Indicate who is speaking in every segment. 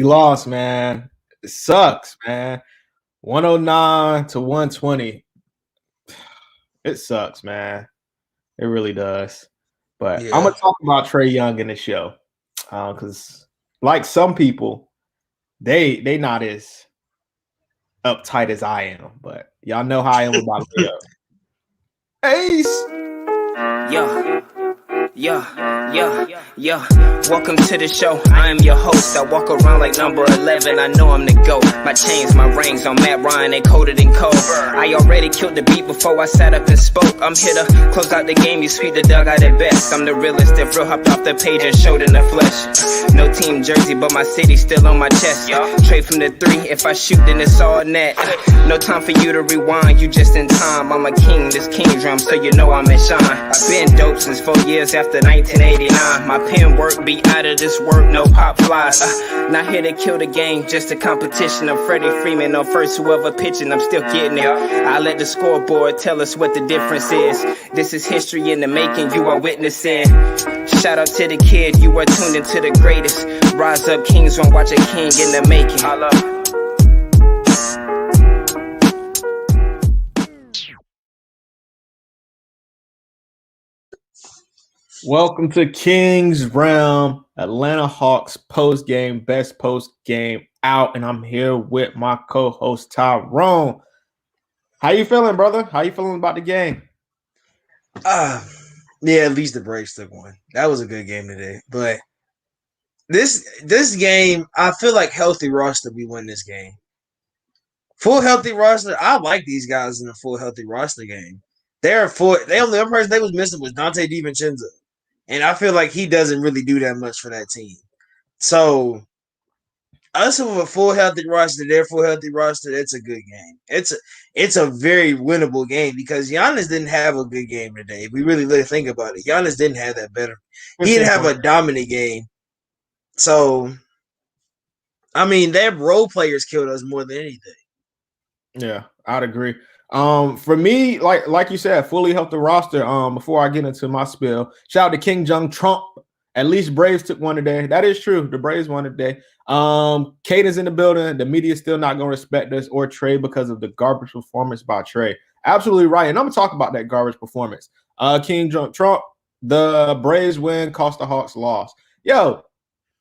Speaker 1: We lost, man. It sucks, man. 109 to 120. It sucks, man. It really does. But I'm gonna talk about Trae Young in the show because, like some people, they not as uptight as I am. But y'all know how I am about layup. Ace.
Speaker 2: Yeah. Welcome to the show. I am your host. I walk around like number 11. I know I'm the GOAT. My chains, my rings on Matt Ryan, they coated in cold. I already killed the beat before I sat up and spoke. I'm here to close out the game. You sweep the dugout at best. I'm the realest. If real hopped off the page and showed in the flesh. No team jersey, but my city still on my chest. Trade from the 3. If I shoot, then it's all net. No time for you to rewind. You just in time. I'm a king. This king drum, so you know I'm in shine. I've been dope since 4 years after 1989. My pen work be out of this work, no pop flies. Not here to kill the game, just a competition of Freddie Freeman on first, whoever pitching, I'm still getting it. I let the scoreboard tell us what the difference is. This is history in the making, you are witnessing. Shout out to the kid, you are tuned into the greatest. Rise up, kings won't watch a king in the making. I love it.
Speaker 1: Welcome to King's Realm, Atlanta Hawks post-game, best post-game out, and I'm here with my co-host Tyrone. How you feeling, brother? How you feeling about the game?
Speaker 3: At least the Braves took one. That was a good game today. But this game, I feel like healthy roster, we win this game. Full healthy roster, I like these guys in a full healthy roster game. The only person they was missing was Dante DiVincenzo. And I feel like he doesn't really do that much for that team. So, us with a full healthy roster, their full healthy roster, it's a good game. It's a very winnable game because Giannis didn't have a good game today. If we really think about it, Giannis didn't have that better. He didn't have a dominant game. So, I mean, their role players killed us more than anything.
Speaker 1: Yeah, I'd agree. For me, like you said, fully healthy roster. Before I get into my spill, shout out to King Jung Trump. At least Braves took one today. That is true. The Braves won today. Kate is in the building. The media is still not going to respect us or Trae because of the garbage performance by Trae. Absolutely right. And I'm going to talk about that garbage performance. King Jung Trump, the Braves win, cost the Hawks loss. Yo,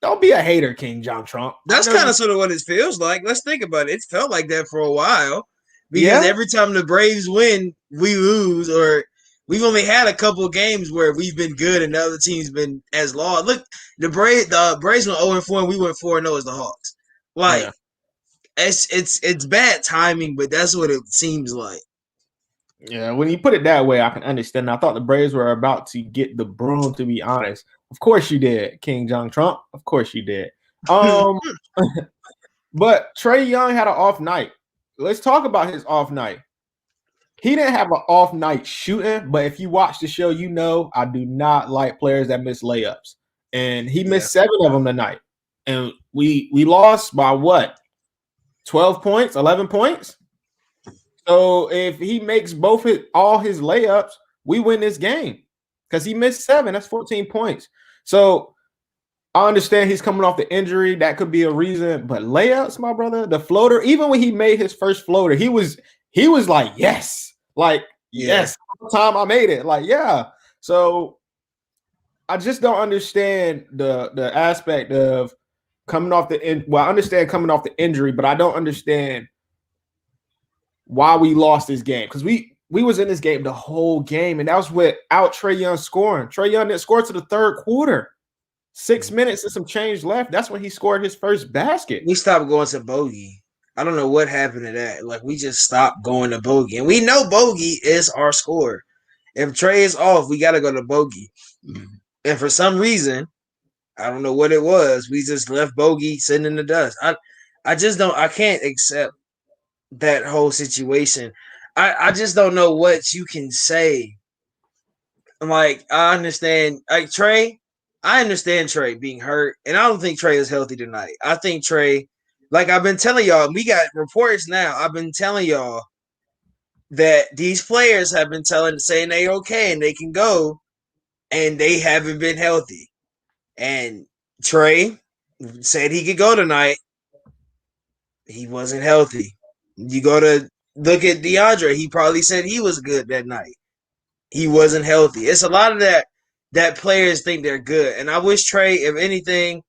Speaker 1: don't be a hater, King Jung Trump.
Speaker 3: That's kind of sort of what it feels like. Let's think about it. It felt like that for a while. Because every time the Braves win, we lose, or we've only had a couple of games where we've been good and the other team's been as lost. Look, the Braves went 0-4 and we went 4-0 as the Hawks. Like, it's bad timing, but that's what it seems like.
Speaker 1: Yeah, when you put it that way, I can understand. I thought the Braves were about to get the broom, to be honest. Of course you did, King Jung Trump. Of course you did. But Trae Young had an off night. Let's talk about his off night. He didn't have an off night shooting, but if you watch the show, you know I do not like players that miss layups. And he missed 7 of them tonight. And we lost by what? 12 points, 11 points? So if he makes all his layups, we win this game. Because he missed 7. That's 14 points. So I understand he's coming off the injury. That could be a reason. But layups, my brother, the floater, even when he made his first floater, he was like, yes. Like, yes. Time I made it. Like, yeah. So I just don't understand the aspect of coming off I understand coming off the injury, but I don't understand why we lost this game. Because we was in this game the whole game, and that was without Trae Young scoring. Trae Young didn't score to the third quarter. 6 minutes and some change left. That's when he scored his first basket.
Speaker 3: We stopped going to bogey. I don't know what happened to that. Like, we just stopped going to bogey. And we know bogey is our score. If Trae is off, we got to go to bogey. And for some reason, I don't know what it was, we just left bogey sitting in the dust. I can't accept that whole situation. I just don't know what you can say. Like, I understand. Like, Trae, I understand Trae being hurt, and I don't think Trae is healthy tonight. I think Trae, like I've been telling y'all, we got reports now. I've been telling y'all that these players have been saying they okay and they can go, and they haven't been healthy. And Trae said he could go tonight, He wasn't healthy. You go to look at DeAndre. He probably said he was good that night. He wasn't healthy. It's a lot of that players think they're good. And I wish Trey, if anything,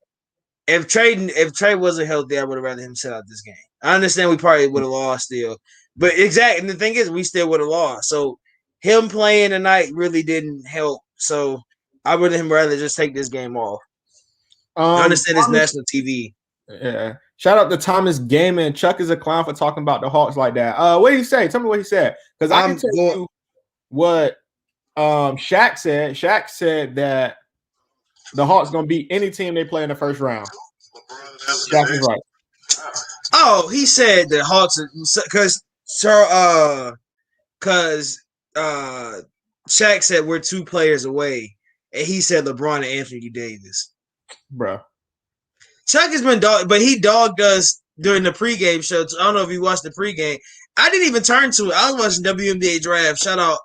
Speaker 3: if Trey wasn't healthy, I would have rather him sit out this game. I understand we probably would have lost still. But exactly, and the thing is, we still would have lost. So him playing tonight really didn't help. So I would have rather just take this game off. I understand it's national TV.
Speaker 1: Yeah. Shout out to Thomas Gaiman. Chuck is a clown for talking about the Hawks like that. What did he say? Tell me what he said. Because I can tell you what Shaq said. Shaq said that the Hawks gonna beat any team they play in the first round. Shaq is right.
Speaker 3: Oh, he said the Hawks because Shaq said we're 2 players away, and he said LeBron and Anthony Davis.
Speaker 1: Bro.
Speaker 3: Chuck has been dog, but he dogged us during the pregame show. I don't know if you watched the pregame. I didn't even turn to it. I was watching WNBA draft. Shout out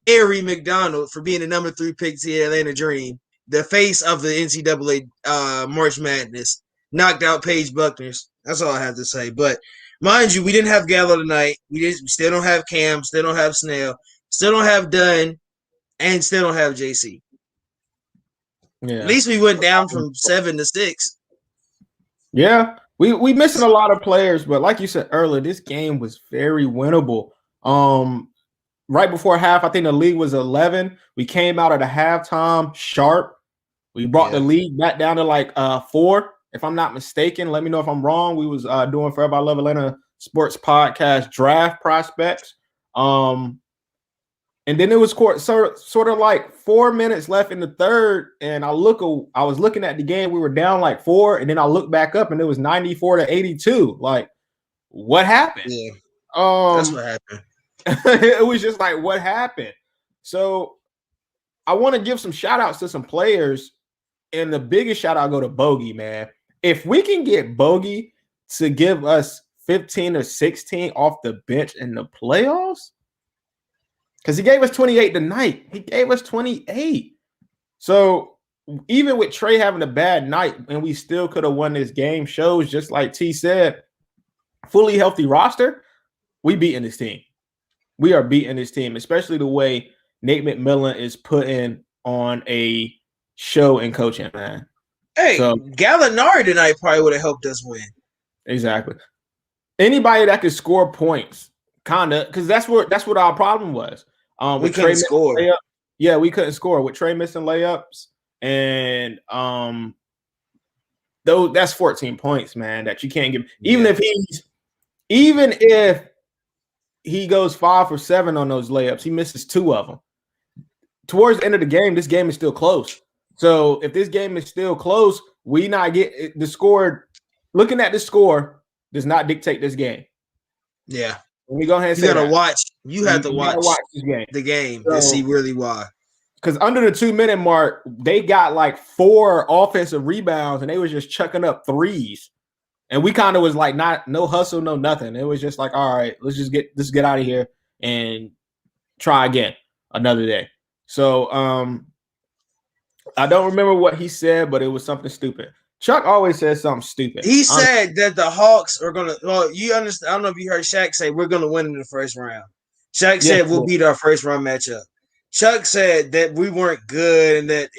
Speaker 3: Ari McDonald for being the number 3 pick to the Atlanta Dream, the face of the NCAA March Madness. Knocked out Paige Buckners. That's all I have to say. But mind you, we didn't have Gallo tonight. We still don't have Cam. Still don't have Snell. Still don't have Dunn. And still don't have JC. Yeah. At least we went down from 7 to 6.
Speaker 1: Yeah, we missing a lot of players, but like you said earlier, this game was very winnable. Right before half, I think the lead was 11. We came out at a halftime sharp. We brought the lead back down to like 4, if I'm not mistaken. Let me know if I'm wrong. We was doing Forever I Love Atlanta Sports Podcast draft prospects. And then it was sort of like 4 minutes left in the third, and I was looking at the game. We were down like 4, and then I looked back up, and it was 94-82. Like, what happened?
Speaker 3: Yeah, that's what happened.
Speaker 1: It was just like, what happened? So I want to give some shout outs to some players, and the biggest shout out go to Bogey, man. If we can get Bogey to give us 15 or 16 off the bench in the playoffs, because he gave us 28 tonight. He gave us 28. So even with Trey having a bad night, and we still could have won this game, shows just like T said, fully healthy roster, we beating this team. We are beating this team, especially the way Nate McMillan is putting on a show and coaching, man.
Speaker 3: Hey, so, Gallinari tonight probably would have helped us win.
Speaker 1: Exactly. Anybody that could score points, kinda, because that's what our problem was.
Speaker 3: We couldn't score.
Speaker 1: Yeah, we couldn't score with Trey missing layups, and though that's 14 points, man, that you can't give. Even if he goes 5 for 7 on those layups, he misses 2 of them. Towards the end of the game, this game is still close. So if this game is still close, we not get the score. Looking at the score does not dictate this game.
Speaker 3: Yeah.
Speaker 1: Let me go ahead and say
Speaker 3: you gotta watch. You have to watch the game to see really why.
Speaker 1: Because under the 2-minute mark, they got like 4 offensive rebounds, and they was just chucking up threes. And we kind of was like, no hustle, no nothing. It was just like, all right, let's get out of here and try again another day. So I don't remember what he said, but it was something stupid. Chuck always says something stupid.
Speaker 3: He said that the Hawks are going to – well, you understand. I don't know if you heard Shaq say we're going to win in the first round. Shaq said we'll beat our first round matchup. Chuck said that we weren't good and that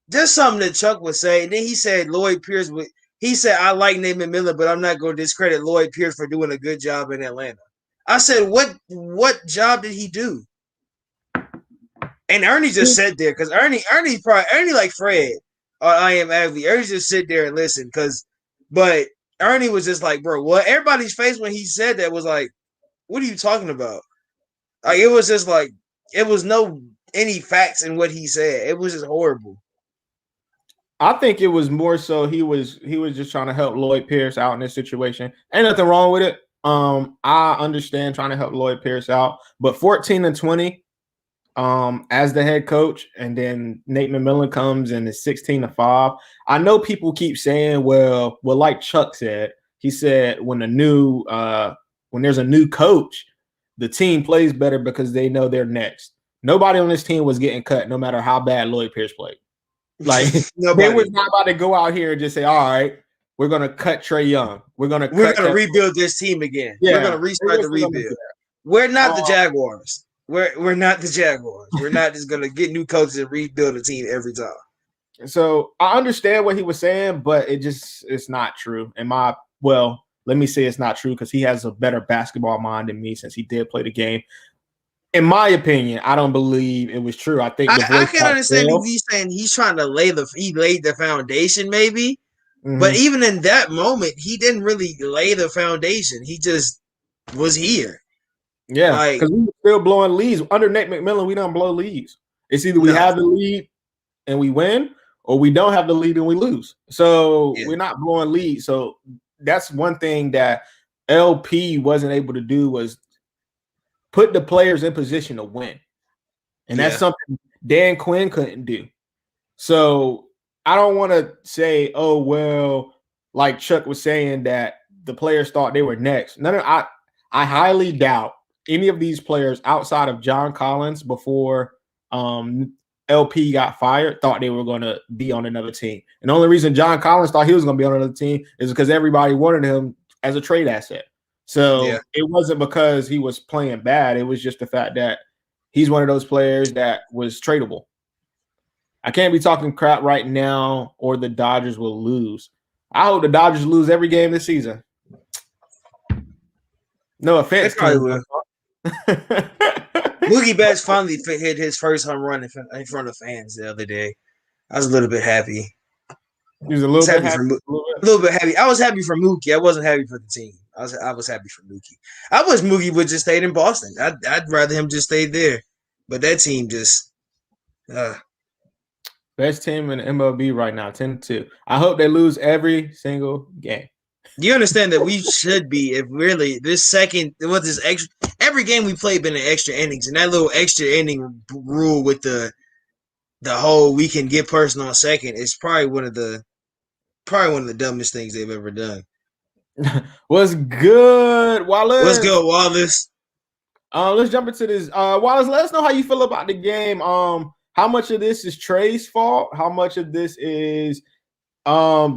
Speaker 3: just something that Chuck would say. And then he said Lloyd Pierce would – he said, I like Nate McMillan, but I'm not going to discredit Lloyd Pierce for doing a good job in Atlanta. I said, what job did he do? And Ernie just sat there because Ernie like Fred – I am Adley. Ernie just sit there and listen but Ernie was just like, bro, what? Everybody's face when he said that was like, what are you talking about? Like, it was just like, it was no any facts in what he said. It was just horrible.
Speaker 1: I think it was more so he was just trying to help Lloyd Pierce out in this situation. Ain't nothing wrong with it. I understand trying to help Lloyd Pierce out, but 14-20. As the head coach, and then Nate McMillan comes and is 16-5. I know people keep saying, well, like Chuck said, he said when there's a new coach, the team plays better because they know they're next. Nobody on this team was getting cut, no matter how bad Lloyd Pierce played. Like they was not about to go out here and just say, all right, we're gonna cut Trey Young. We're gonna
Speaker 3: We're
Speaker 1: cut
Speaker 3: gonna
Speaker 1: Kevin.
Speaker 3: rebuild this team again.
Speaker 1: Yeah,
Speaker 3: We're gonna restart the rebuild. We're not the Jaguars. We're not the Jaguars. We're not just gonna get new coaches and rebuild a team every time.
Speaker 1: So I understand what he was saying, but it's not true. Let me say it's not true because he has a better basketball mind than me since he did play the game. In my opinion, I don't believe it was true. I think
Speaker 3: I can understand if he's saying he's trying to laid the foundation, maybe. Mm-hmm. But even in that moment, he didn't really lay the foundation. He just was here.
Speaker 1: Yeah, because we were still blowing leads. Under Nate McMillan, we don't blow leads. It's either we have the lead and we win, or we don't have the lead and we lose. So we're not blowing leads. So that's one thing that LP wasn't able to do was put the players in position to win. And that's something Dan Quinn couldn't do. So I don't want to say, oh, well, like Chuck was saying that the players thought they were next. I highly doubt any of these players outside of John Collins before LP got fired thought they were going to be on another team. And the only reason John Collins thought he was going to be on another team is because everybody wanted him as a trade asset. So it wasn't because he was playing bad. It was just the fact that he's one of those players that was tradable. I can't be talking crap right now or the Dodgers will lose. I hope the Dodgers lose every game this season. No offense.
Speaker 3: They probably will. Mookie Betts finally hit his first home run in front of fans the other day. I was a little bit happy.
Speaker 1: He was a little bit happy.
Speaker 3: A little bit happy. I was happy for Mookie. I wasn't happy for the team. I was happy for Mookie. I wish Mookie would just stayed in Boston. I'd rather him just stay there. But that team just
Speaker 1: best team in the MLB right now, 10-2. I hope they lose every single game.
Speaker 3: You understand that we should be, if really every game we played been in extra innings, and that little extra inning rule with the whole we can get person on second is probably one of the dumbest things they've ever done.
Speaker 1: What's good, Wallace?
Speaker 3: What's good, Wallace?
Speaker 1: Let's jump into this. Wallace, let us know how you feel about the game. How much of this is Trey's fault? How much of this is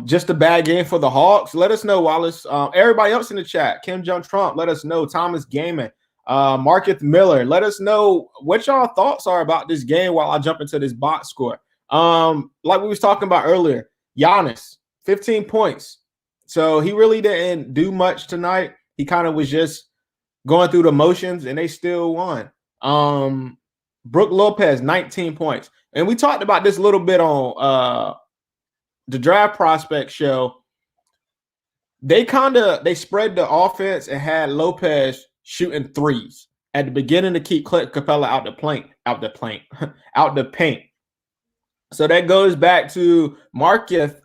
Speaker 1: just a bad game for the Hawks? Let us know, Wallace. Everybody else in the chat, Kim Jong Trump, let us know. Thomas Gaiman, Marcus Miller, let us know what y'all thoughts are about this game while I jump into this box score. Like we was talking about earlier, Giannis, 15 points. So he really didn't do much tonight. He kind of was just going through the motions, and they still won. Brook Lopez, 19 points. And we talked about this a little bit on the Draft Prospect show. They spread the offense and had Lopez shooting threes at the beginning to keep Clint Capella out the paint. So that goes back to Markeith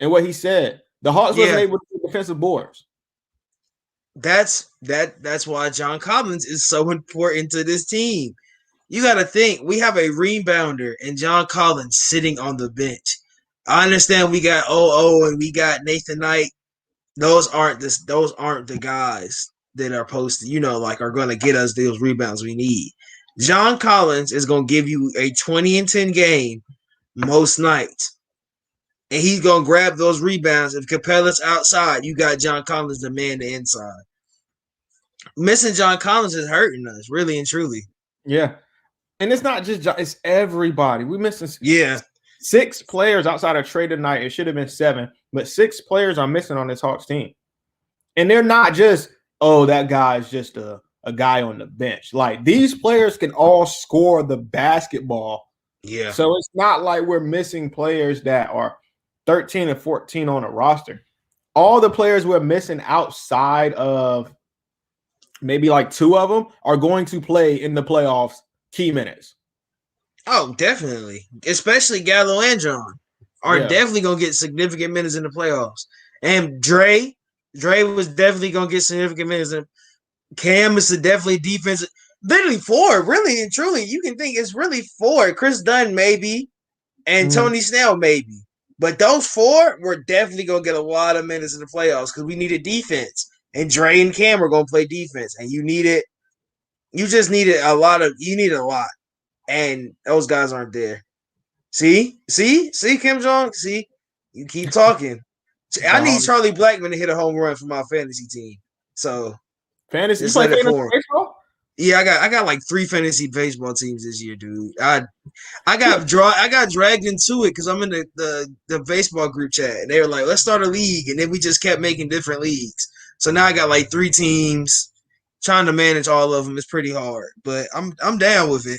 Speaker 1: and what he said. The Hawks wasn't able to do defensive boards.
Speaker 3: That's why John Collins is so important to this team. You got to think we have a rebounder and John Collins sitting on the bench. I understand we got OO and we got Nathan Knight. Those aren't the guys that are posted, are going to get us those rebounds we need. John Collins is going to give you a 20-10 game most nights. And he's going to grab those rebounds. If Capella's outside, you got John Collins to man the inside. Missing John Collins is hurting us, really and truly.
Speaker 1: Yeah. And it's not just it's everybody. We missing 6 players outside of trade tonight. It should have been 7, but 6 players are missing on this Hawks team. And they're not just, that guy's just a guy on the bench. Like, these players can all score the basketball.
Speaker 3: Yeah.
Speaker 1: So it's not like we're missing players that are 13 and 14 on a roster. All the players we're missing outside of maybe like 2 of them are going to play in the playoffs key minutes.
Speaker 3: Oh, definitely. Especially Gallo and John are definitely going to get significant minutes in the playoffs. And Dre was definitely going to get significant minutes. Cam is definitely defensive. Literally 4, really and truly. You can think it's really 4. Chris Dunn maybe, and Tony Snell maybe. But those 4 were definitely going to get a lot of minutes in the playoffs because we needed defense. And Dre and Cam are going to play defense. And you needed a lot. And those guys aren't there. See, Kim Jong? See? You keep talking. I need Charlie Blackmon to hit a home run for my fantasy team. So
Speaker 1: fantasy.
Speaker 3: just
Speaker 1: You play
Speaker 3: let it
Speaker 1: fantasy
Speaker 3: pour.
Speaker 1: baseball?
Speaker 3: Yeah, I got like 3 fantasy baseball teams this year, dude. I got dragged into it because I'm in the baseball group chat, and they were like, "Let's start a league," and then we just kept making different leagues. So now I got like 3 teams. Trying to manage all of them is pretty hard, but I'm down with it.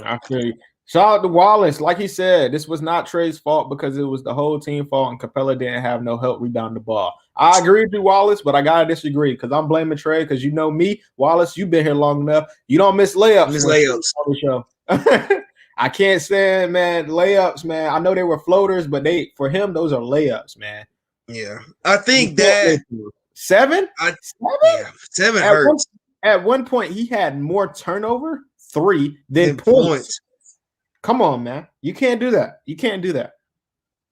Speaker 1: I feel you. Shout out to Wallace. Like he said, this was not Trey's fault because it was the whole team fault, and Capella didn't have no help rebounding the ball. I agree with you, Wallace, but I gotta disagree because I'm blaming Trey because you know me, Wallace. You've been here long enough. You don't miss layups. On the show. I can't stand, man, layups, man. I know they were floaters, but for him, those are layups, man.
Speaker 3: Yeah, I think that
Speaker 1: 7.
Speaker 3: 7 hurts.
Speaker 1: At one point, he had more turnover 3 than points. Come on, man. You can't do that. You can't do that.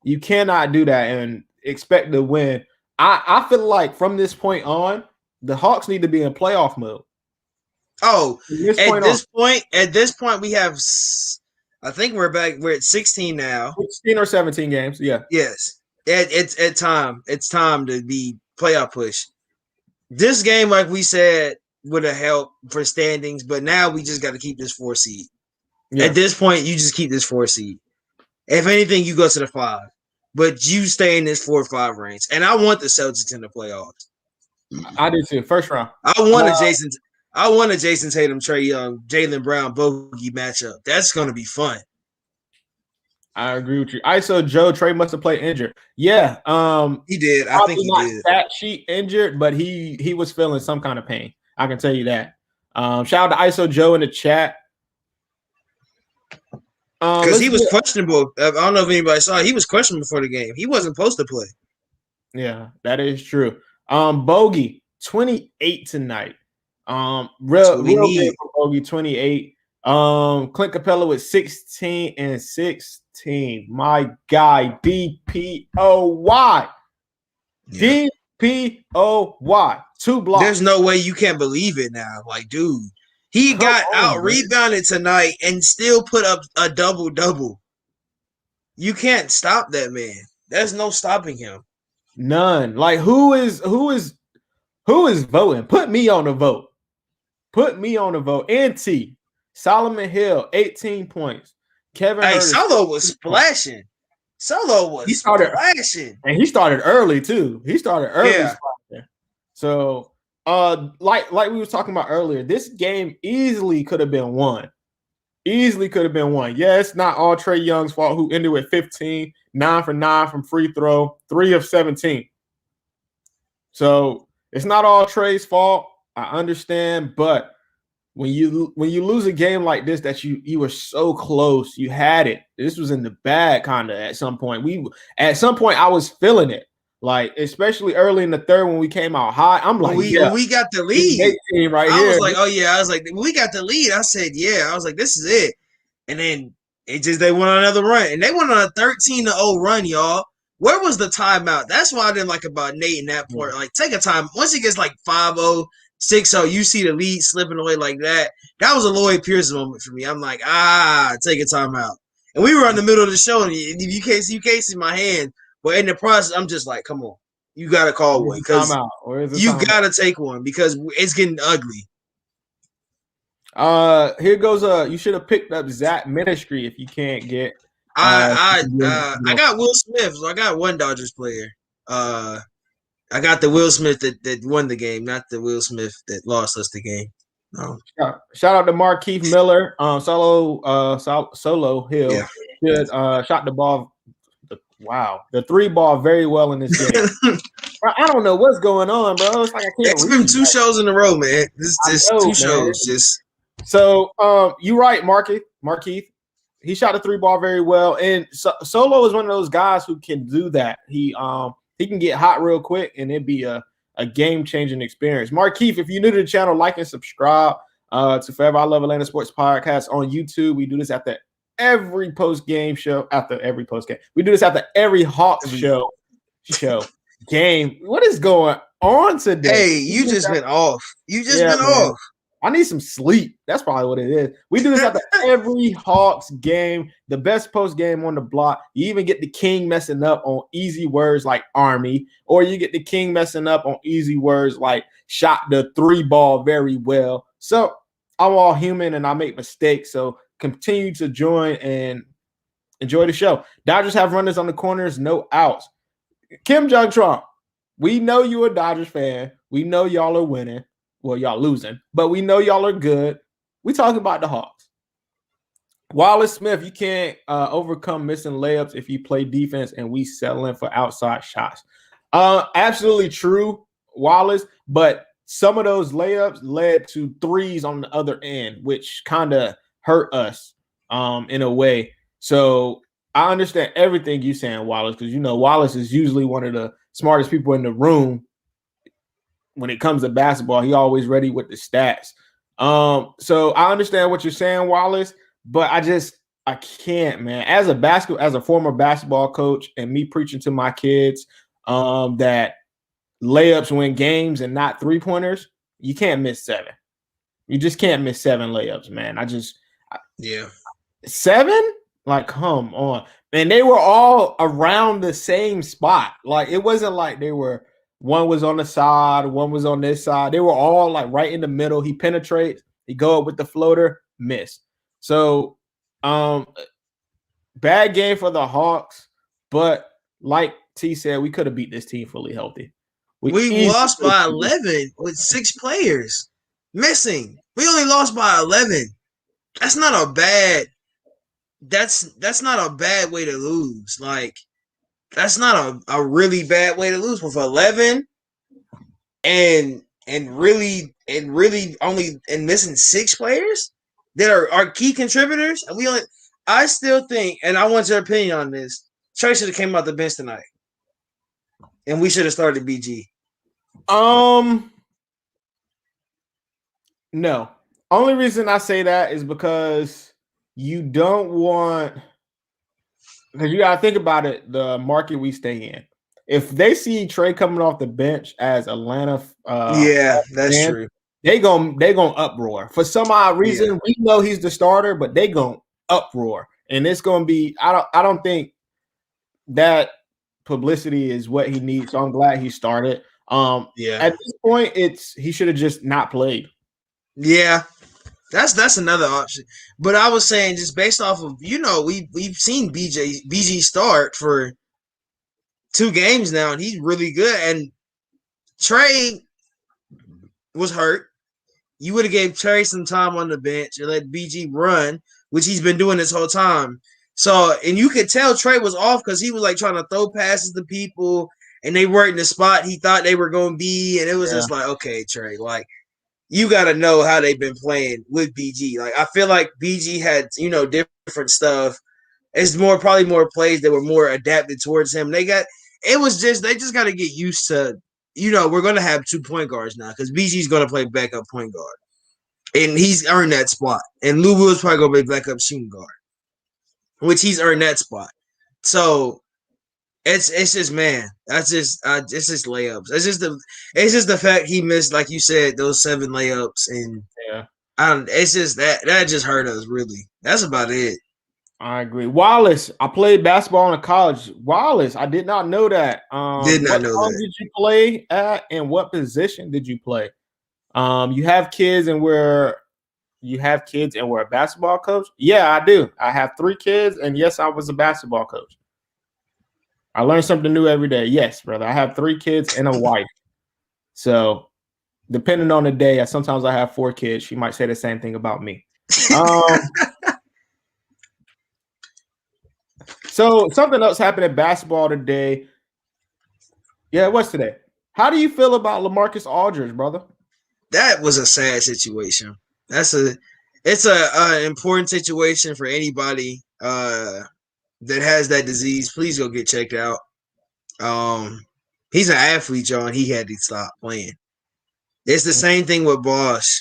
Speaker 1: You cannot do that and expect to win. I feel like from this point on, the Hawks need to be in playoff mode.
Speaker 3: Oh, at this point, we have. I think we're back. We're at 16 now.
Speaker 1: 16 or 17 games. Yeah.
Speaker 3: Yes. It's time. It's time to be playoff push. This game, like we said, would have helped for standings, but now we just got to keep this 4 seed. Yeah. At this point, you just keep this 4 seed. If anything, you go to the 5, but you stay in this 4 or 5 range. And I want the Celtics in the playoffs.
Speaker 1: I do too. First round.
Speaker 3: I want a Jason Tatum, Trae Young, Jaylen Brown, bogey matchup. That's going to be fun.
Speaker 1: I agree with you. ISO Joe Trey must have played injured. Yeah,
Speaker 3: he did. I think he did.
Speaker 1: Stat sheet injured, but he was feeling some kind of pain. I can tell you that. Shout out to ISO Joe in the chat.
Speaker 3: Because he was questionable. I don't know if anybody saw it. He was questionable before the game. He wasn't supposed to play.
Speaker 1: Yeah, that is true. Bogey 28 tonight. Real big for Bogey 28. Clint Capella with 16 and 16. My guy, DPOY. Yeah. DPOY. 2 blocks.
Speaker 3: There's no way you can't believe it now. Like, dude, he got out rebounded tonight and still put up a double-double. You can't stop that man. There's no stopping him.
Speaker 1: None. Like, who is voting? Put me on the vote. Put me on the vote. NT. Solomon Hill, 18 points. Kevin Herter,
Speaker 3: Solo was splashing. Splashing.
Speaker 1: And he started early, too. He started early. Yeah. So, like we were talking about earlier, this game easily could have been won. Yeah, it's not all Trae Young's fault, who ended with 15, 9 for 9 from free throw, 3 of 17. So, it's not all Trae's fault. I understand, but when you lose a game like this that you were so close, you had it. This was in the bag kind of at some point. At some point I was feeling it. Like, especially early in the third when we came out high, I'm like,
Speaker 3: we got the lead. I was like, oh yeah, I was like, we got the lead. I said, yeah. I was like, this is it. And then they went on another run, and they went on a 13-0 run, y'all. Where was the timeout? That's what I didn't like about Nate in that part. Like, take a time. Once it gets like 5-0, 6-0, you see the lead slipping away like that. That was a Lloyd Pierce moment for me. I'm like, take a timeout. And we were in the middle of the show, and you can't see my hand. But in the process, I'm just like, come on. You got to call one. Because you got to take one because it's getting ugly.
Speaker 1: Here goes you should have picked up Zach Ministry if you can't get.
Speaker 3: I got Will Smith, so I got one Dodgers player. I got the Will Smith that won the game, not the Will Smith that lost us the game. No.
Speaker 1: Shout out to Markeith Miller, Solo Hill. Yeah. Shot the ball. The 3 ball very well in this game. I don't know what's going on, bro. It's like I can't.
Speaker 3: It's been 2 shows in a row, man. This 2 shows just.
Speaker 1: So you're right, Markeith. He shot a 3 ball very well, and Solo is one of those guys who can do that. He can get hot real quick, and it'd be a game-changing experience. Markeith, if you're new to the channel, like and subscribe to Forever I Love Atlanta Sports Podcast on YouTube. We do this after every post-game show. We do this after every Hawks show game. What is going on today?
Speaker 3: Hey, you just been off. You just been off.
Speaker 1: I need some sleep. That's probably what it is. We do this after every Hawks game, the best post game on the block. You even get the King messing up on easy words like Army, or you get the King messing up on easy words like shot the 3 ball very well. So I'm all human and I make mistakes. So continue to join and enjoy the show. Dodgers have runners on the corners, no outs. Kim Jong-Trump, we know you're a Dodgers fan. We know y'all are winning. Well, y'all losing, but we know y'all are good. We talking about the Hawks. Wallace Smith, you can't overcome missing layups if you play defense and we settling for outside shots. Absolutely true, Wallace, but some of those layups led to threes on the other end, which kind of hurt us in a way. So I understand everything you're saying, Wallace, because, you know, Wallace is usually one of the smartest people in the room when it comes to basketball. He always ready with the stats. So I understand what you're saying, Wallace, but I can't, man. As a former basketball coach and me preaching to my kids that layups win games and not 3-pointers, you can't miss 7. You just can't miss 7 layups, man.
Speaker 3: Yeah.
Speaker 1: 7? Like, come on. Man, they were all around the same spot. Like, it wasn't like one was on the side, one was on this side. They were all like right in the middle. He penetrates, he go up with the floater, miss. So bad game for the Hawks, but like T said, we could have beat this team fully healthy.
Speaker 3: We lost by 11 with 6 players missing. We only lost by 11. That's not a bad way to lose. Like, that's not a really bad way to lose with 11 and really only missing 6 players that are key contributors. I still think, and I want your opinion on this, Trey should have came out the bench tonight. And we should have started BG.
Speaker 1: No. Only reason I say that is because you don't want, because you gotta think about it, the market we stay in. If they see Trey coming off the bench as Atlanta,
Speaker 3: that's true.
Speaker 1: They gonna uproar for some odd reason. Yeah. We know he's the starter, but they gonna uproar, and it's gonna be. I don't think that publicity is what he needs. So I'm glad he started. At this point, he should have just not played.
Speaker 3: Yeah, that's another option. But I was saying, just based off of, you know, we've seen BG start for 2 games now, and he's really good. And Trey was hurt. You would have gave Trey some time on the bench and let BG run, which he's been doing this whole time. So, and you could tell Trey was off because he was like trying to throw passes to people, and they weren't in the spot he thought they were going to be. And it was just like, okay, Trey, like, you got to know how they've been playing with BG. Like, I feel like BG had, you know, different stuff. It's probably more plays that were more adapted towards him. They just got to get used to, you know, we're going to have 2 point guards now because BG's going to play backup point guard. And he's earned that spot. And Lou Will's probably going to play backup shooting guard, which he's earned that spot. So it's just, man, it's just layups. It's just the fact he missed, like you said, those 7 layups, and it's just that just hurt us really. That's about it.
Speaker 1: I agree. Wallace, I played basketball in college. Wallace, I did not know that.
Speaker 3: Did not know that.
Speaker 1: Did you play at, and what position did you play? You have kids and we're a basketball coach? Yeah, I do. I have 3 kids, and yes, I was a basketball coach. I learn something new every day. Yes, brother. I have 3 kids and a wife. So depending on the day, sometimes I have 4 kids. She might say the same thing about me. So something else happened in basketball today. Yeah, what's today? How do you feel about LaMarcus Aldridge, brother?
Speaker 3: That was a sad situation. It's a important situation for anybody that has that disease. Please go get checked out. He's an athlete, y'all, and he had to stop playing. It's the same thing with Bosch.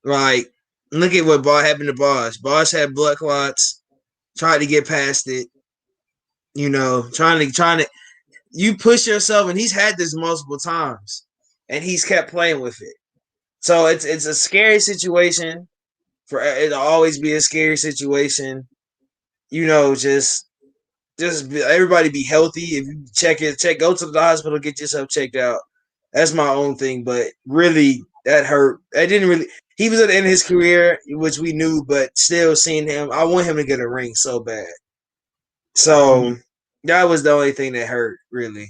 Speaker 3: Like, look at what happened to Bosch. Bosch had blood clots, tried to get past it. You know, trying to you push yourself, and he's had this multiple times, and he's kept playing with it. So it's a scary situation. It'll always be a scary situation. Just everybody be healthy. If you go to the hospital, get yourself checked out. That's my own thing, but really that hurt. That didn't really. He was at the end of his career, which we knew, but still seeing him, I want him to get a ring so bad. So that was the only thing that hurt, really.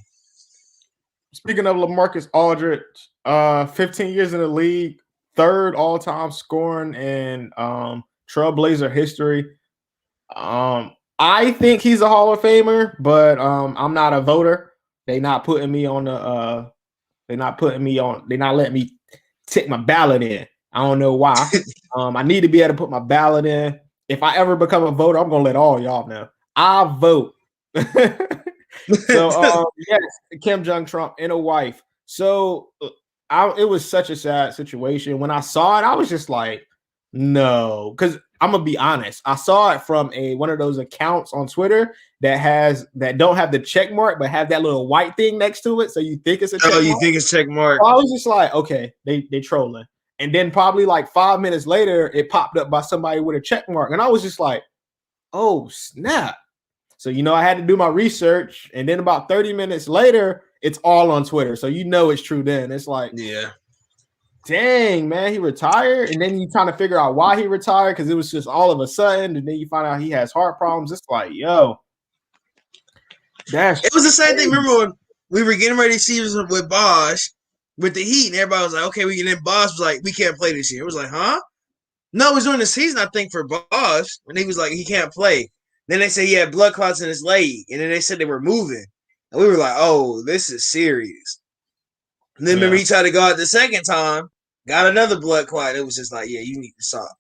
Speaker 1: Speaking of LaMarcus Aldridge, 15 years in the league, third all-time scoring in Trailblazer history. I think he's a Hall of Famer, but I'm not a voter. They're not letting me take my ballot in. I don't know why. I need to be able to put my ballot in. If I ever become a voter, I'm gonna let all y'all know. I vote. So yes, Kim Jong Trump and a wife. So it was such a sad situation. When I saw it, I was just like, no, because I'm gonna be honest. I saw it from one of those accounts on Twitter that don't have the check mark, but have that little white thing next to it. So you think it's a check mark.
Speaker 3: You think it's check mark.
Speaker 1: So I was just like, okay, they trolling. And then probably like 5 minutes later, it popped up by somebody with a check mark. And I was just like, oh, snap. So, I had to do my research. And then about 30 minutes later, it's all on Twitter. So, it's true then. It's like,
Speaker 3: yeah,
Speaker 1: dang, man, he retired. And then you kind of figure out why he retired because it was just all of a sudden. And then you find out he has heart problems. It's like, yo.
Speaker 3: It was the same thing. Remember when we were getting ready to see with Bosch with the Heat, and everybody was like, okay, we can. Then Bosch was like, we can't play this year. It was like, huh? No, it was during the season, I think, for Bosch, when he was like, he can't play. Then they say he had blood clots in his leg, and then they said they were moving. And we were like, oh, this is serious. And then remember he tried to go out the second time, got another blood clot. It was just like, yeah, you need to stop.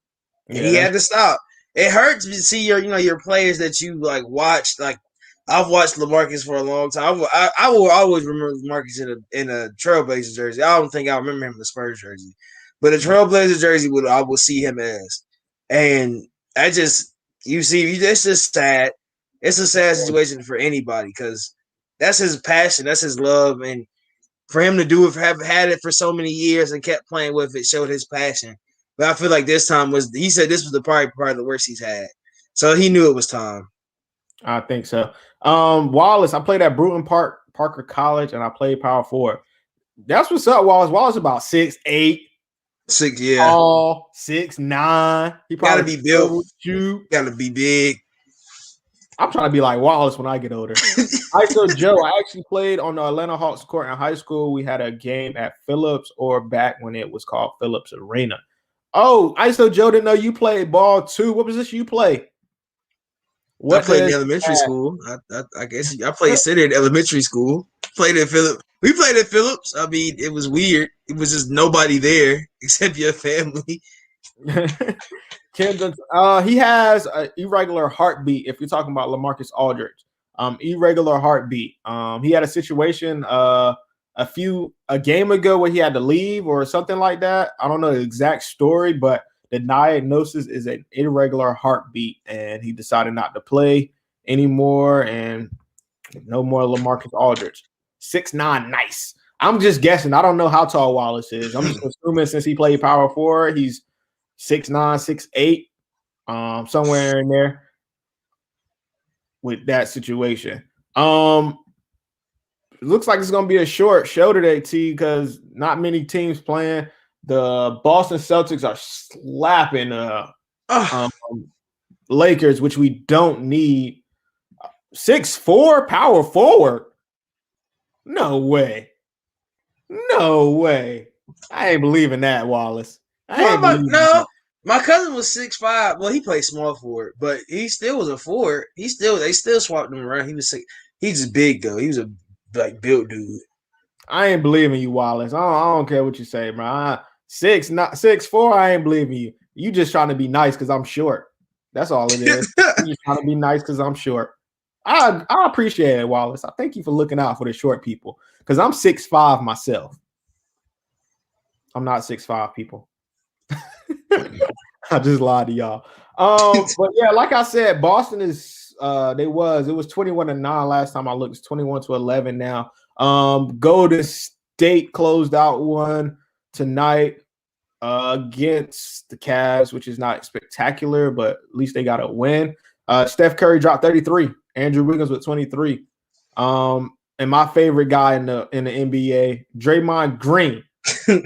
Speaker 3: And he had to stop. It hurts to see your players that you like watched. Like I've watched LaMarcus for a long time. I will always remember LaMarcus in a Trailblazer jersey. I don't think I remember him in the Spurs jersey, but a Trailblazer jersey I will see him as. And I just it's just sad. It's a sad situation for anybody because that's his passion, that's his love, and for him to do it, have had it for so many years and kept playing with it, showed his passion. But I feel like this time he said this was probably part of the worst he's had, so he knew it was time.
Speaker 1: I think so. Wallace, I played at Parker College, and I played power forward. That's what's up, Wallace. Wallace about 6'8",
Speaker 3: 6, yeah,
Speaker 1: tall, 6'9". He probably
Speaker 3: gotta be built,
Speaker 1: shoot,
Speaker 3: gotta be big.
Speaker 1: I'm trying to be like Wallace when I get older. ISO Joe, I actually played on the Atlanta Hawks court in high school. We had a game at Phillips, or back when it was called Phillips Arena. Oh, ISO Joe didn't know you played ball too. What position you play?
Speaker 3: I played in elementary school. I guess I played center in elementary school. Played at Phillips. We played at Phillips. I mean, it was weird. It was just nobody there except your family.
Speaker 1: He has an irregular heartbeat. If you're talking about LaMarcus Aldridge, irregular heartbeat. He had a situation a game ago where he had to leave or something like that. I don't know the exact story, but the diagnosis is an irregular heartbeat, and he decided not to play anymore. And no more LaMarcus Aldridge. 6'9", nice. I'm just guessing. I don't know how tall Wallace is. I'm just assuming since he played power forward, he's 6'9", 6'8", somewhere in there with that situation. It looks like it's going to be a short show today, T, because not many teams playing. The Boston Celtics are slapping Lakers, which we don't need. 6'4", power forward. No way. No way. I ain't believing that, Wallace.
Speaker 3: My cousin was 6'5". Well, he played small forward, but he still was a forward. They still swapped him around. He was he's just big though. He was a built dude.
Speaker 1: I ain't believing you, Wallace. I don't care what you say, bro. 6'4", I ain't believing you. You just trying to be nice because I'm short. That's all it is. You just trying to be nice because I'm short. I appreciate it, Wallace. I thank you for looking out for the short people because I'm 6'5" myself. I'm not 6'5", people. I just lied to y'all. But yeah, like I said, Boston is it was 21-9 last time I looked. It's 21-11 now. Golden State closed out one tonight. against the Cavs, which is not spectacular, but at least they got a win. Steph Curry dropped 33. Andrew Wiggins with 23. And my favorite guy in the NBA, Draymond Green. 5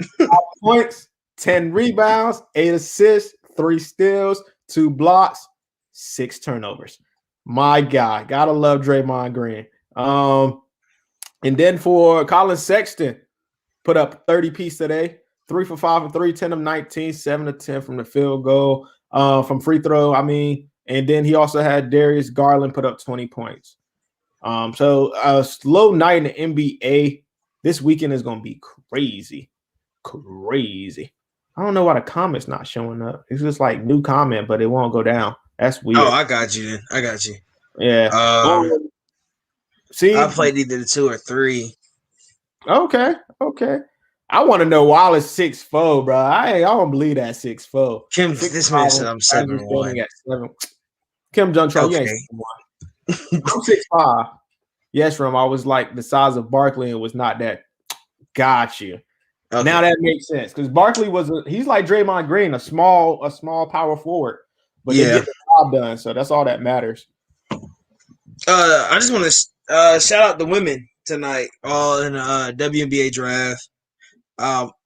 Speaker 1: points, 10 rebounds, 8 assists, 3 steals, 2 blocks, 6 turnovers. My guy. Gotta love Draymond Green. And then for Colin Sexton, put up 30 piece today. 3 for 5 and 3, 10 of 19, 7 of 10 from the field goal, from free throw. And then he also had Darius Garland put up 20 points. So a slow night in the NBA. This weekend is going to be crazy. Crazy. I don't know why the comment's not showing up. It's just like new comment, but it won't go down. That's weird.
Speaker 3: Oh, I got you then. I got you.
Speaker 1: Yeah. See,
Speaker 3: I played either the 2 or 3.
Speaker 1: Okay. I want to know Wallace 6'4", bro. I don't believe that 6'4".
Speaker 3: Kim, this man said I'm 7'1".
Speaker 1: Kim Jong-Trump,
Speaker 3: okay.
Speaker 1: You ain't 7'1". I'm 6'5". Yes, Rum. I was like the size of Barkley and was not that. Got you. Okay. Now that makes sense because Barkley he's like Draymond Green, a small power forward, but they get the job done. So that's all that matters.
Speaker 3: I just want to shout out the women tonight, all in the WNBA draft.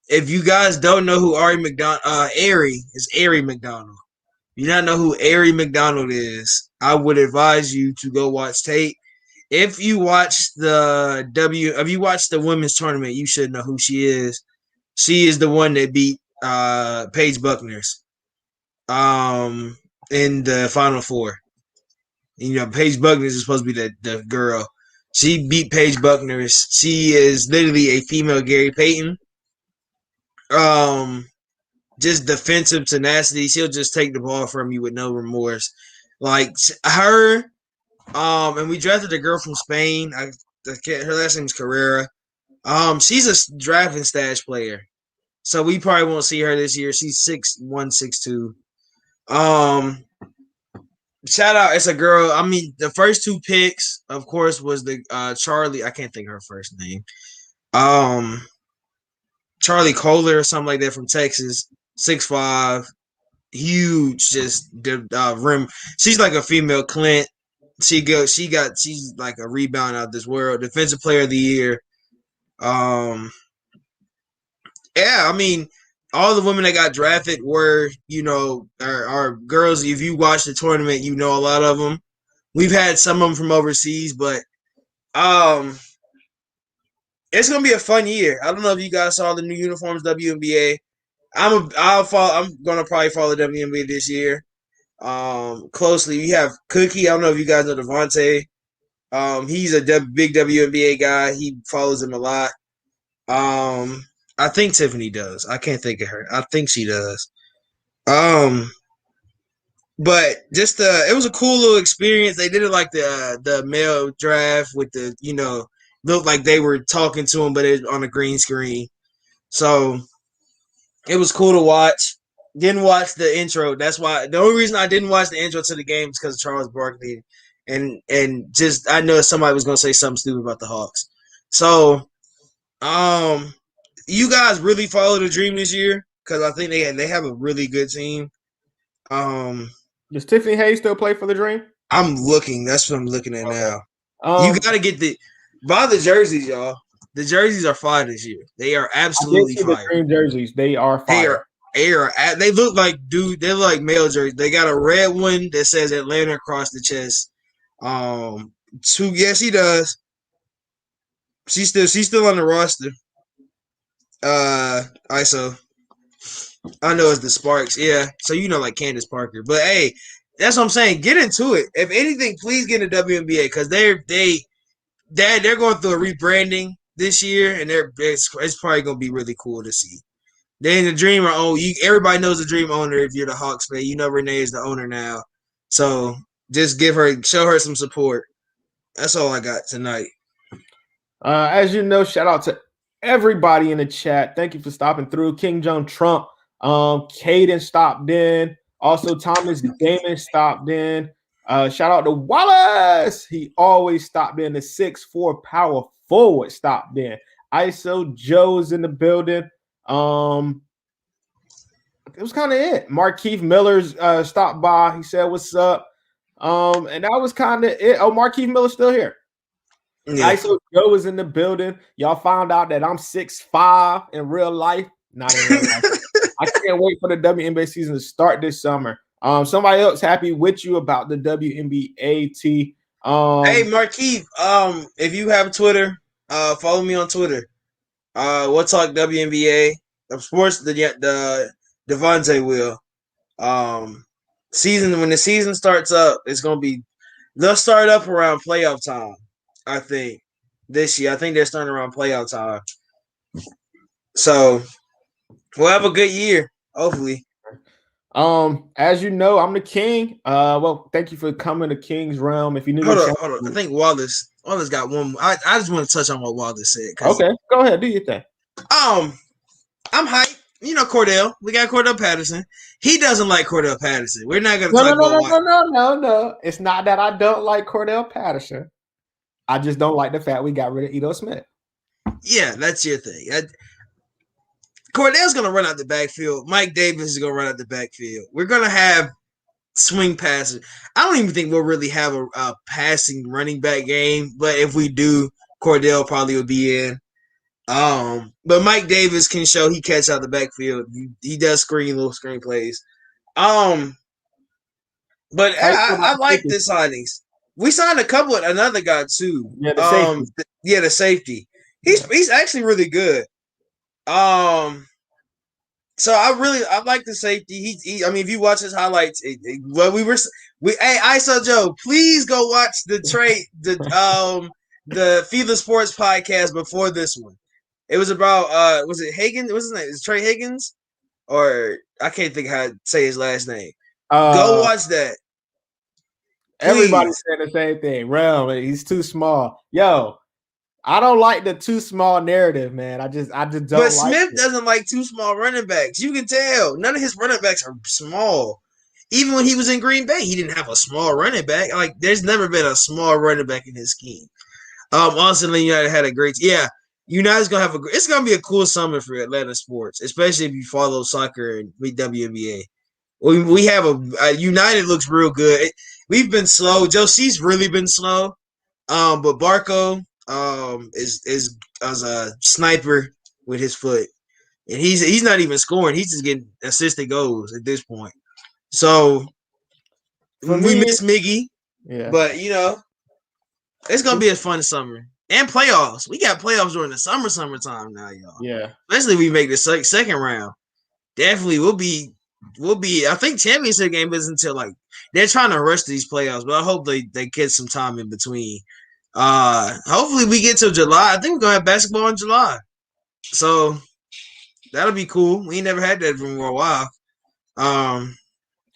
Speaker 3: If you guys don't know who Ari McDonald McDonald. You not know who Ari McDonald is, I would advise you to go watch tape. If you watch the women's tournament, you should know who she is. She is the one that beat Paige Buckner's in the Final Four. You know, Paige Buckner's is supposed to be the girl. She beat Paige Buckner's. She is literally a female Gary Payton. Just defensive tenacity. She'll just take the ball from you with no remorse. Like her, and we drafted a girl from Spain. Her last name's Carrera. She's a draft and stash player, so we probably won't see her this year. She's 6'1", 6'2". Shout out, it's a girl. I mean, the first 2 picks, of course, was the Charlie. I can't think of her first name. Charlie Kohler or something like that from Texas. 6'5", huge, just rim. She's like a female Clint. She's like a rebound out of this world. Defensive player of the year. Yeah, I mean, all the women that got drafted were, are girls. If you watch the tournament, you know a lot of them. We've had some of them from overseas, but it's gonna be a fun year. I don't know if you guys saw the new uniforms, WNBA. I'm gonna probably follow WNBA this year. Closely. We have Cookie. I don't know if you guys know Devontae. He's a big WNBA guy. He follows him a lot. I think Tiffany does. I can't think of her. I think she does. But just it was a cool little experience. They did it like the male draft with the looked like they were talking to him, but it on a green screen. So it was cool to watch. Didn't watch the intro. That's why the only reason I didn't watch the intro to the game is because of Charles Barkley, and just I know somebody was gonna say something stupid about the Hawks. So, you guys really follow the dream this year because I think they have a really good team.
Speaker 1: Does Tiffany Hayes still play for the Dream?
Speaker 3: I'm looking. That's what I'm looking at now. You gotta buy the jerseys, y'all. The jerseys are fire this year. They are absolutely fire.
Speaker 1: The Dream jerseys, they are fire.
Speaker 3: They look like they look like male jerseys. They got a red one that says Atlanta across the chest. Yes, she does. She's still on the roster. ISO. I know it's the Sparks, yeah. So like Candace Parker. But hey, that's what I'm saying. Get into it. If anything, please get into WNBA because they're going through a rebranding this year, and it's probably gonna be really cool to see. Then the Dream everybody knows the Dream owner if you're the Hawks fan. You know Renee is the owner now. So just show her some support. That's all I got tonight.
Speaker 1: As you know, shout out to everybody in the chat. Thank you for stopping through. King John Trump, Caden stopped in. Also, Thomas Damon stopped in. Shout out to Wallace. He always stopped in. The 6'4" power forward stopped in. ISO Joe's in the building. it. Markeith Miller's stopped by. He said, "What's up?" And that was kind of it. Oh, Markeith Miller's still here.
Speaker 3: Yeah.
Speaker 1: ISO Joe was in the building. Y'all found out that I'm 6'5" in real life. Not in real life. I can't wait for the WNBA season to start this summer. Somebody else happy with you about the WNBA T.
Speaker 3: Hey, Markeith, if you have Twitter, follow me on Twitter. We'll talk WNBA. Of course, the Devontae will. When the season starts up, it's gonna be. They'll start up around playoff time. I think this year. I think they're starting around playoff time. So we'll have a good year, hopefully.
Speaker 1: As you know, I'm the king. Well, thank you for coming to King's Realm. If you knew,
Speaker 3: Hold on. I think Wallace got one. I just want to touch on what Wallace said.
Speaker 1: Okay, go ahead, do your thing.
Speaker 3: I'm hyped. You know Cordell. We got Cordell Patterson. He doesn't like Cordell Patterson. We're not going to talk about
Speaker 1: No. It's not that I don't like Cordell Patterson. I just don't like the fact we got rid of Ito Smith.
Speaker 3: Yeah, that's your thing. Cordell's going to run out the backfield. Mike Davis is going to run out the backfield. We're going to have swing passes. I don't even think we'll really have a passing running back game, but if we do, Cordell probably will be in. But Mike Davis can show he catch out the backfield. He does little screen plays. But I like the signings. We signed another guy too.
Speaker 1: Yeah, the safety.
Speaker 3: The safety. He's actually really good. So I like the safety. I mean, if you watch his highlights, hey, ISO Joe, please go watch the FILA Sports podcast before this one. It was about was it Higgins? What's his name? Is it Trey Higgins? Or I can't think how to say his last name. Go watch that.
Speaker 1: Everybody's saying the same thing. Realm, he's too small. Yo, I don't like the too small narrative, man. I just don't. But
Speaker 3: Smith doesn't like too small running backs. You can tell. None of his running backs are small. Even when he was in Green Bay, he didn't have a small running back. Like, there's never been a small running back in his scheme. Austin United had a great. Yeah, United's gonna have it's gonna be a cool summer for Atlanta sports, especially if you follow soccer and WNBA. We have a United looks real good. We've been slow. Josie's really been slow. But Barco is as a sniper with his foot, and he's not even scoring. He's just getting assisted goals at this point. So we miss Miggy,
Speaker 1: yeah.
Speaker 3: But it's gonna be a fun summer and playoffs. We got playoffs during the summertime now, y'all.
Speaker 1: Yeah,
Speaker 3: especially if we make the second round. Definitely, we'll be. I think championship game isn't until they're trying to rush these playoffs, but I hope they get some time in between. Hopefully we get to July. I think we're gonna have basketball in July, so that'll be cool. We ain't never had that for a while.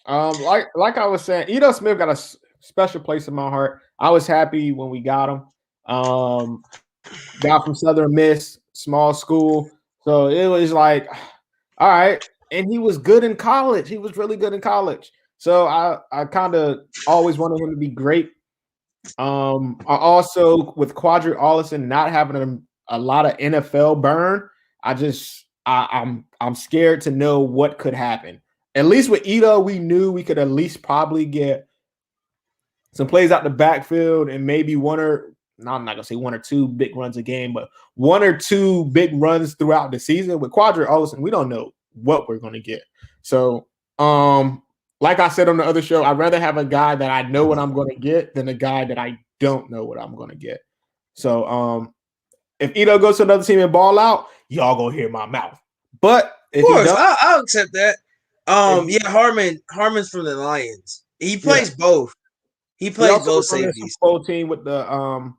Speaker 1: Like I was saying, Ito Smith got a special place in my heart. I was happy when we got him. Got from Southern Miss, small school, so it was like, all right. And he was good in college. He was really good in college. So I kind of always wanted him to be great. I also, with Quadri Allison not having a lot of NFL burn, I'm scared to know what could happen. At least with Ito, we knew we could at least probably get some plays out the backfield and maybe I'm not gonna say one or two big runs a game, but one or two big runs throughout the season. With Quadri Allison, we don't know what we're going to get. So, like I said on the other show, I'd rather have a guy that I know what I'm going to get than a guy that I don't know what I'm going to get. So, if Ito goes to another team and ball out, y'all gonna hear my mouth. But
Speaker 3: of course, I'll accept that. Harmon's from the Lions. He plays both. He plays both safeties.
Speaker 1: Full team with the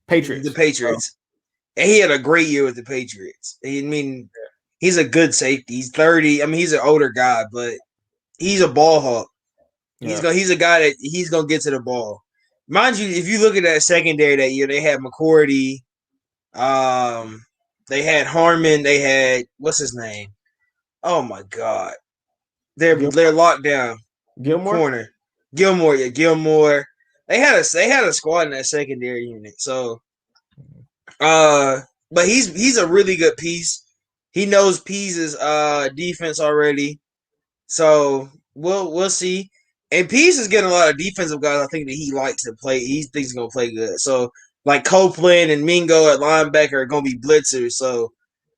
Speaker 1: Patriots.
Speaker 3: The Patriots, and he had a great year with the Patriots. He's a good safety. He's 30. I mean, he's an older guy, but he's a ball hawk. Yeah. He's a guy that he's gonna get to the ball. Mind you, if you look at that secondary that year, they had McCourty, they had Harmon, they had what's his name? Oh my God, they're locked down.
Speaker 1: Gilmore.
Speaker 3: Gilmore. They had a squad in that secondary unit. So, but he's a really good piece. He knows Pease's defense already, so we'll see. And Pease is getting a lot of defensive guys. I think that he likes to play. He thinks he's gonna play good. So like Copeland and Mingo at linebacker are gonna be blitzers. So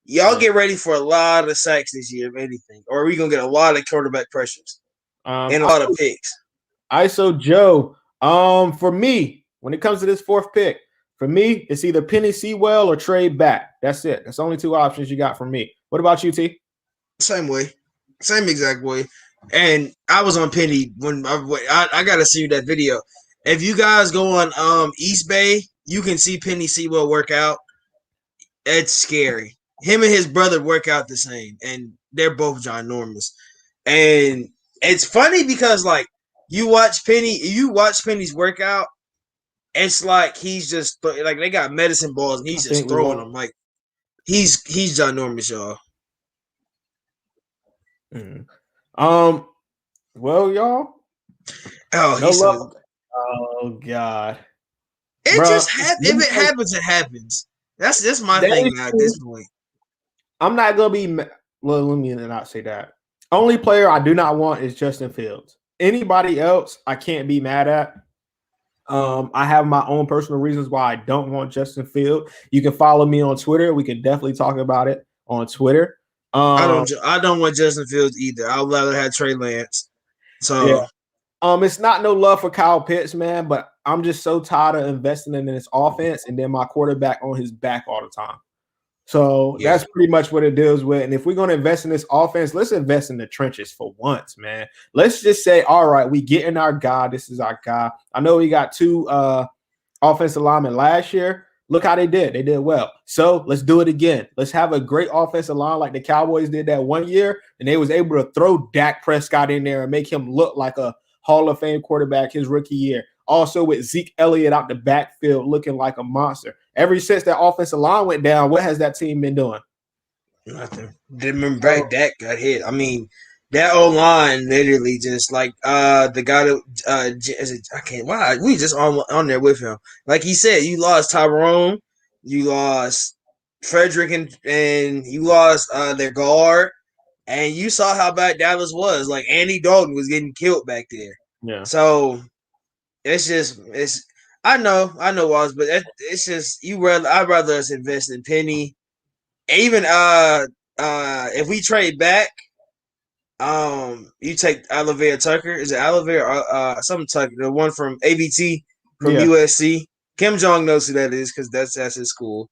Speaker 3: y'all get ready for a lot of sacks this year, if anything, or we're gonna get a lot of quarterback pressures and a lot of picks.
Speaker 1: ISO Joe. For me, when it comes to this fourth pick, for me, it's either Penny Sewell or trade back. That's it. That's the only two options you got from me. What about you, T?
Speaker 3: Same way, same exact way. And I was on Penny when I gotta see that video. If you guys go on East Bay, you can see Penny Sewell work out. It's scary. Him and his brother work out the same, and they're both ginormous. And it's funny because like you watch Penny's workout. It's like he's just like they got medicine balls and he's just throwing them. Like he's ginormous, y'all.
Speaker 1: Well, y'all. Oh God.
Speaker 3: Just happens. If it happens, it happens. That's my thing now at this point.
Speaker 1: I'm not gonna be. Well, let me not say that. Only player I do not want is Justin Fields. Anybody else, I can't be mad at. I have my own personal reasons why I don't want Justin Fields. You can follow me on Twitter. We can definitely talk about it on Twitter.
Speaker 3: I don't want Justin Fields either. I'd rather have Trey Lance. So
Speaker 1: yeah. It's not no love for Kyle Pitts, man, but I'm just so tired of investing in this offense and then my quarterback on his back all the time. So that's pretty much what it deals with. And if we're going to invest in this offense, let's invest in the trenches for once, man. Let's just say, all right, we getting our guy. This is our guy. I know we got two offensive linemen last year. Look how they did. They did well. So let's do it again. Let's have a great offensive line like the Cowboys did that one year, and they was able to throw Dak Prescott in there and make him look like a Hall of Fame quarterback his rookie year. Also with Zeke Elliott out the backfield looking like a monster. Ever since that offensive line went down, what has that team been doing?
Speaker 3: Nothing. Didn't remember back Dak got hit. I mean, that O-line literally just like the guy that I can't. Why we just on there with him? Like he said, you lost Tyrone, you lost Frederick, and you lost their guard, and you saw how bad Dallas was. Like Andy Dalton was getting killed back there.
Speaker 1: Yeah.
Speaker 3: So it's. I know, Waz, but it's just I'd rather us invest in Penny. Even if we trade back. You take Olivia Tucker. Is it Olivia or some Tucker? The one from ABT from USC. Kim Jong knows who that is because that's his school.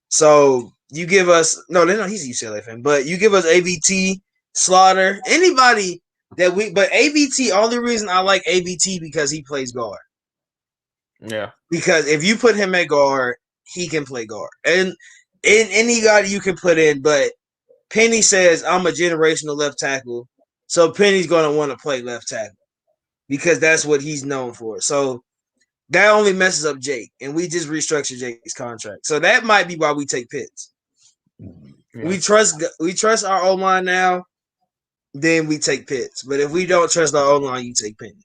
Speaker 3: So you give us he's a UCLA fan, but you give us ABT, Slaughter, anybody that but ABT. Only reason I like ABT because he plays guard.
Speaker 1: Yeah.
Speaker 3: Because if you put him at guard, he can play guard, and any guy you can put in, but Penny says I'm a generational left tackle. So Penny's going to want to play left tackle because that's what he's known for. So that only messes up Jake, and we just restructured Jake's contract. So that might be why we take Pitts. Yeah. We trust our O-line now, then we take Pitts. But if we don't trust our O-line, you take Penny.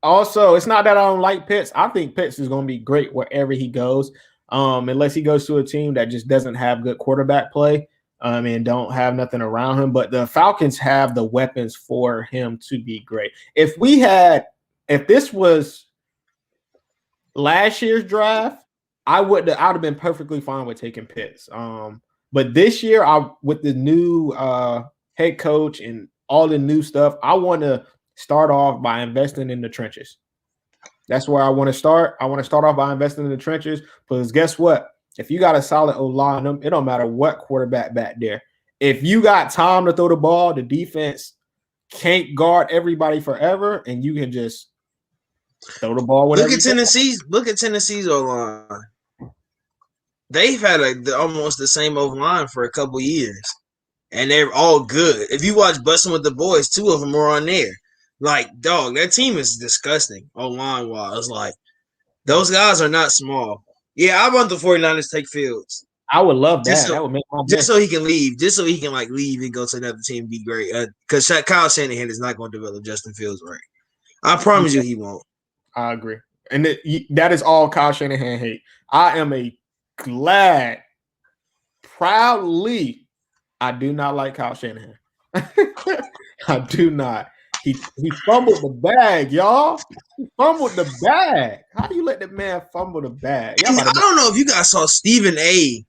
Speaker 1: Also, it's not that I don't like Pitts. I think Pitts is going to be great wherever he goes, unless he goes to a team that just doesn't have good quarterback play. And don't have nothing around him, but the Falcons have the weapons for him to be great. If this was last year's draft, I'd have been perfectly fine with taking Pitts. But this year, with the new head coach and all the new stuff, I want to start off by investing in the trenches. That's where I want to start. I want to start off by investing in the trenches because guess what? If you got a solid O-line, it don't matter what quarterback back there. If you got time to throw the ball, the defense can't guard everybody forever, and you can just throw the ball.
Speaker 3: Look at Tennessee's O-line. They've had almost the same O-line for a couple years, and they're all good. If you watch Bustin' with the Boys, 2 of them are on there. Like, dog, that team is disgusting O-line wise. Like, those guys are not small. Yeah, I want the 49ers to take Fields.
Speaker 1: I would love that. That would make my
Speaker 3: just so he can leave. Just so he can leave and go to another team and be great. Because Kyle Shanahan is not going to develop Justin Fields right. I promise you he won't.
Speaker 1: I agree. And that is all Kyle Shanahan hate. I am proudly I do not like Kyle Shanahan. I do not. He fumbled the bag, y'all. He fumbled the bag. How do you let the man fumble the bag?
Speaker 3: I don't know if you guys saw Stephen A.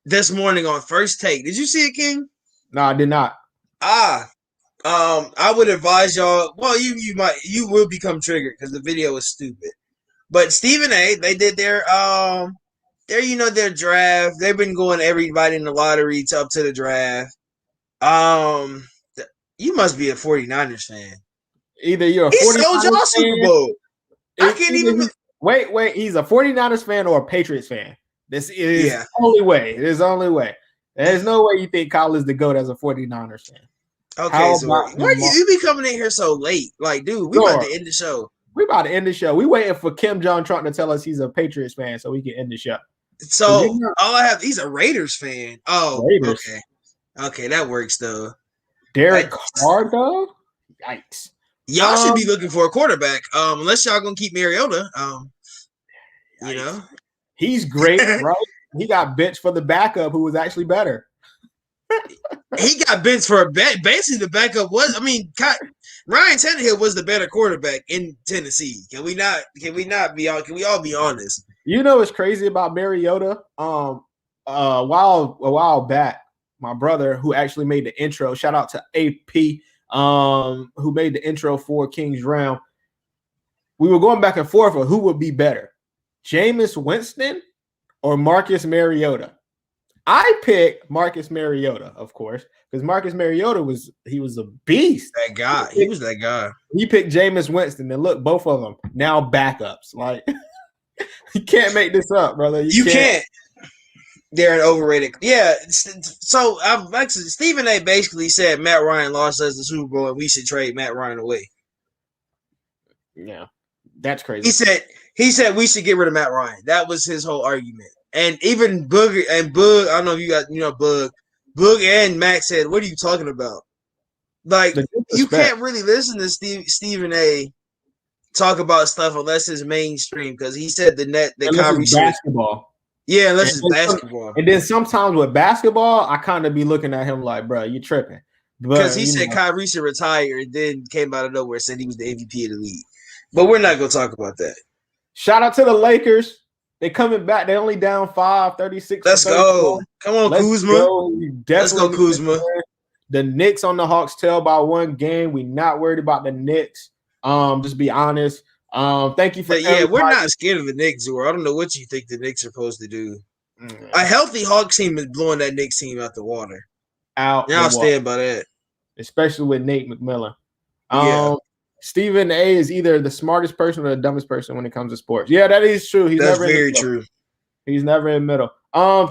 Speaker 3: this morning on First Take. Did you see it, King?
Speaker 1: No, I did not.
Speaker 3: I would advise y'all. Well, you will become triggered because the video is stupid. But Stephen A. They did their their draft. They've been going everybody in the lottery up to the draft. You must be a 49ers fan.
Speaker 1: Either you're a
Speaker 3: he
Speaker 1: 49ers
Speaker 3: sold y'all Super Bowl. I can't even
Speaker 1: wait. He's a 49ers fan or a Patriots fan. This is the only way. It is the only way. There's no way you think Kyle is the GOAT as a 49ers fan.
Speaker 3: Okay, so why you be coming in here so late? Like, dude, we about to end the show.
Speaker 1: We about to end the show. We waiting for Kim Jong-Trump to tell us he's a Patriots fan so we can end the show.
Speaker 3: So he's a Raiders fan. Oh, Raiders. Okay, that works though.
Speaker 1: Derek Carr though? Yikes.
Speaker 3: Y'all should be looking for a quarterback. Unless y'all gonna keep Mariota. You know.
Speaker 1: He's great, right? He got benched for the backup who was actually better.
Speaker 3: He got benched for basically the backup Ryan Tannehill was the better quarterback in Tennessee. Can we all be honest?
Speaker 1: You know what's crazy about Mariota? A while back, my brother who actually made the intro, shout out to AP, who made the intro for King's Round. We were going back and forth on who would be better, Jameis Winston or Marcus Mariota. I picked Marcus Mariota, of course, because Marcus Mariota was a beast.
Speaker 3: That guy. He was that guy.
Speaker 1: He picked Jameis Winston, and look, both of them now backups. Like, you can't make this up, brother.
Speaker 3: You can't. They're an overrated. Yeah. So Stephen A. basically said Matt Ryan lost us the Super Bowl, and we should trade Matt Ryan away.
Speaker 1: Yeah, that's crazy.
Speaker 3: He said we should get rid of Matt Ryan. That was his whole argument. And even Boog, I don't know if you got Boog and Max said, "What are you talking about?" Like, you can't really listen to Stephen A. talk about stuff unless it's mainstream, because he said the
Speaker 1: basketball.
Speaker 3: Yeah, unless it's basketball.
Speaker 1: And then sometimes with basketball, I kind of be looking at him like, bro, you tripping.
Speaker 3: Because he said Kyrie should retire, and then came out of nowhere and said he was the MVP of the league. But we're not going to talk about that.
Speaker 1: Shout out to the Lakers. They coming back. They only down 5, 36.
Speaker 3: Let's go. Come on, Kuzma. Let's go, Kuzma.
Speaker 1: The Knicks on the Hawks tail by 1 game. We not worried about the Knicks. Just be honest. Thank you for
Speaker 3: we're not scared of the Knicks, or I don't know what you think the Knicks are supposed to do. A healthy Hawks team is blowing that Knicks team out the water. I'll stand by that.
Speaker 1: Especially with Nate McMillan. Stephen A. is either the smartest person or the dumbest person when it comes to sports. Yeah, that is true.
Speaker 3: That's very true.
Speaker 1: He's never in the middle.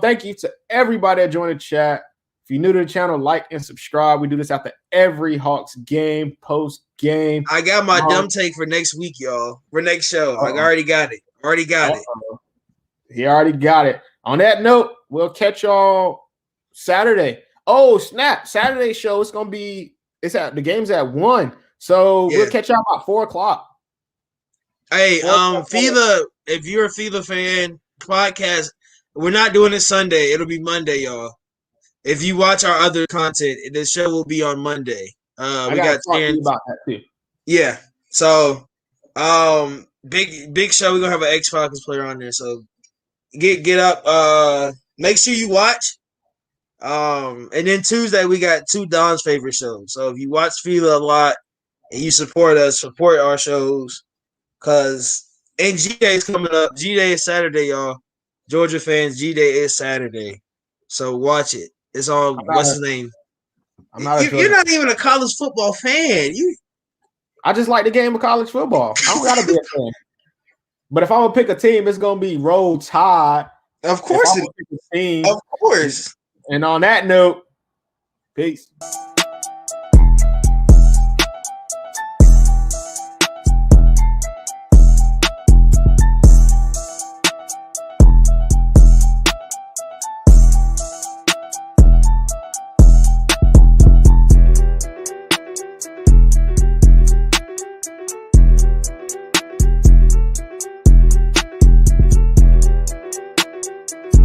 Speaker 1: Thank you to everybody that joined the chat. If you're new to the channel, like and subscribe. We do this after every Hawks game, post game.
Speaker 3: I got my dumb take for next week, y'all. For next show. I already got it.
Speaker 1: He already got it. On that note, we'll catch y'all Saturday. Oh, snap. Saturday show. The game's at 1. So we'll catch y'all about 4:00.
Speaker 3: Hey, FILA, if you're a FILA fan, podcast, we're not doing it Sunday. It'll be Monday, y'all. If you watch our other content, the show will be on Monday.
Speaker 1: We got to talk to you about that too.
Speaker 3: Yeah. So, big show. We're gonna have an X-Files player on there. So get up. Make sure you watch. And then Tuesday we got 2 Don's favorite shows. So if you watch FILA a lot and you support us, support our shows. And G-Day is coming up. G-Day is Saturday, y'all. Georgia fans, G-Day is Saturday. So watch it. It's on, what's his name? You're not even a college football fan.
Speaker 1: I just like the game of college football. I don't got to be a fan. But if I'm going to pick a team, it's going to be Roll Tide.
Speaker 3: Of course. Of course.
Speaker 1: And on that note, peace.